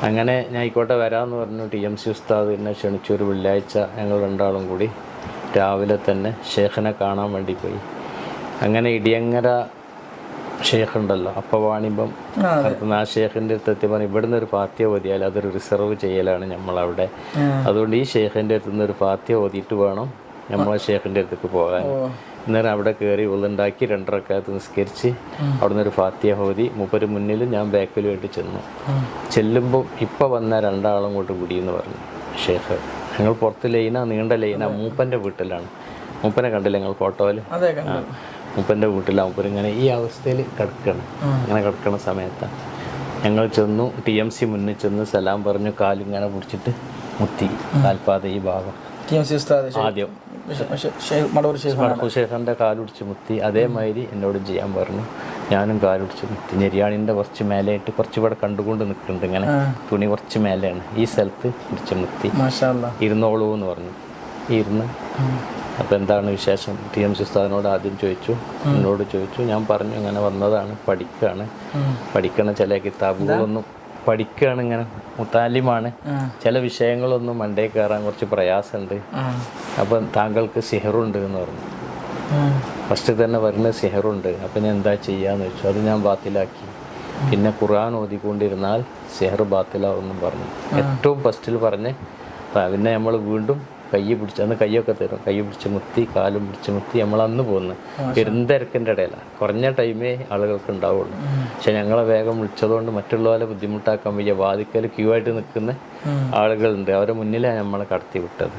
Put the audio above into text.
അങ്ങനെ ഞാൻ ആയിക്കോട്ടെ വരാമെന്ന് പറഞ്ഞു. TMC ഉസ്താദ് എന്നെ ക്ഷണിച്ചു. ഒരു വെള്ളിയാഴ്ച ഞങ്ങൾ രണ്ടാളും കൂടി രാവിലെ തന്നെ ഷേഖിനെ കാണാൻ വേണ്ടി പോയി. അങ്ങനെ ഇടിയങ്ങര ഷേഖ് ഉണ്ടല്ലോ, അപ്പോൾ വാണിമ്പം നടത്തുന്ന ആ ഷേഖിൻ്റെ അടുത്ത് എത്തി പറഞ്ഞു, ഇവിടുന്ന് ഒരു ഫാത്തിഹ ഓതിയാൽ അതൊരു റിസർവ് ചെയ്യലാണ് നമ്മളവിടെ. അതുകൊണ്ട് ഈ ഷേഖിൻ്റെ അടുത്ത് നിന്ന് ഒരു ഫാത്തിഹ ഓതിയിട്ട് വേണം നമ്മളെ ഷേഖിൻ്റെ അടുത്തേക്ക് പോകാൻ. അന്നേരം അവിടെ കയറി ഉള്ളുണ്ടാക്കി 2 റക്അത്ത് നിസ്കരിച്ച് അവിടെ നിന്ന് ഒരു ഫാത്തിഹ ഓതി മൂപ്പര് മുന്നിലും ഞാൻ ബാക്കിലുമായിട്ട് ചെന്നു. ചെല്ലുമ്പോൾ ഇപ്പം വന്ന 2 ആളും കൊണ്ട് കൂടിയെന്ന് പറഞ്ഞു ഷേഖ്. ഞങ്ങൾ പുറത്ത് നീണ്ട ലൈന മൂപ്പൻ്റെ വീട്ടിലാണ്. മൂപ്പനെ കണ്ടില്ല ഞങ്ങൾ ഫോട്ടോയിൽ? മൂപ്പൻ്റെ വീട്ടിലാണ്. മൂപ്പര് ഇങ്ങനെ ഈ അവസ്ഥയിൽ കിടക്കണം. അങ്ങനെ കിടക്കുന്ന സമയത്താണ് ഞങ്ങൾ ചെന്നു. TMC മുന്നിൽ ചെന്ന് സലാം പറഞ്ഞു. കാലിങ്ങനെ പിടിച്ചിട്ട് മുത്തി, കാൽപാത ഈ ഭാഗം ആദ്യം ഷേഖിൻ്റെ കാലുടിച്ച് മുത്തി. അതേമാതിരി എന്നോട് ചെയ്യാൻ പറഞ്ഞു. ഞാനും കാലുടിച്ച് മുത്തി. ഞെരിയാണിൻ്റെ കുറച്ച് മേലെയായിട്ട് കുറച്ച് ഇവിടെ കണ്ടുകൊണ്ട് നിൽക്കുന്നുണ്ട്. ഇങ്ങനെ തുണി കുറച്ച് മേലെയാണ്. ഈ സ്ഥലത്ത് പിടിച്ച് മുത്തി. ഇരുന്നോളൂ എന്ന് പറഞ്ഞു. ഇരുന്ന് അപ്പോൾ എന്താണ് വിശേഷം TMC ഉസ്താദിനോട് ആദ്യം ചോദിച്ചു. എന്നോട് ചോദിച്ചു. ഞാൻ പറഞ്ഞു ഇങ്ങനെ വന്നതാണ്, പഠിക്കണ ചില കിതാബുകളൊന്നും പഠിക്കുകയാണ്, ഇങ്ങനെ മുത്താലിമാണ്, ചില വിഷയങ്ങളൊന്നും മണ്ടേ കയറാൻ കുറച്ച് പ്രയാസമുണ്ട്. അപ്പം താങ്കൾക്ക് സിഹറുണ്ട് എന്ന് പറഞ്ഞു. ഫസ്റ്റ് തന്നെ വരുന്ന സിഹറുണ്ട്. അപ്പം ഞാൻ എന്താ ചെയ്യാന്ന് വെച്ചു. അത് ഞാൻ ബാത്തിലാക്കി. പിന്നെ ഖുർആൻ ഓതിക്കൊണ്ടിരുന്നാൽ സിഹർ ബാത്തിലാവെന്നും പറഞ്ഞു. ഏറ്റവും ഫസ്റ്റിൽ പറഞ്ഞ് പിന്നെ നമ്മൾ വീണ്ടും കൈ പിടിച്ച്, അന്ന് കൈയൊക്കെ തരും, കൈ പിടിച്ച് മുത്തി, കാലും പിടിച്ച് മുത്തി നമ്മൾ അന്ന് പോകുന്നു. പെരുന്തിരക്കിൻ്റെ ഇടയിലാണ്, കുറഞ്ഞ ടൈമേ ആളുകൾക്ക് ഉണ്ടാവുള്ളൂ. പക്ഷെ ഞങ്ങളെ വേഗം വിളിച്ചതുകൊണ്ട് മറ്റുള്ളവരെ ബുദ്ധിമുട്ടാക്കാൻ വയ്യ. വാതിക്കൽ ക്യൂ ആയിട്ട് നിൽക്കുന്ന ആളുകളുണ്ട്. അവരെ മുന്നിലാണ് നമ്മളെ കടത്തി വിട്ടത്.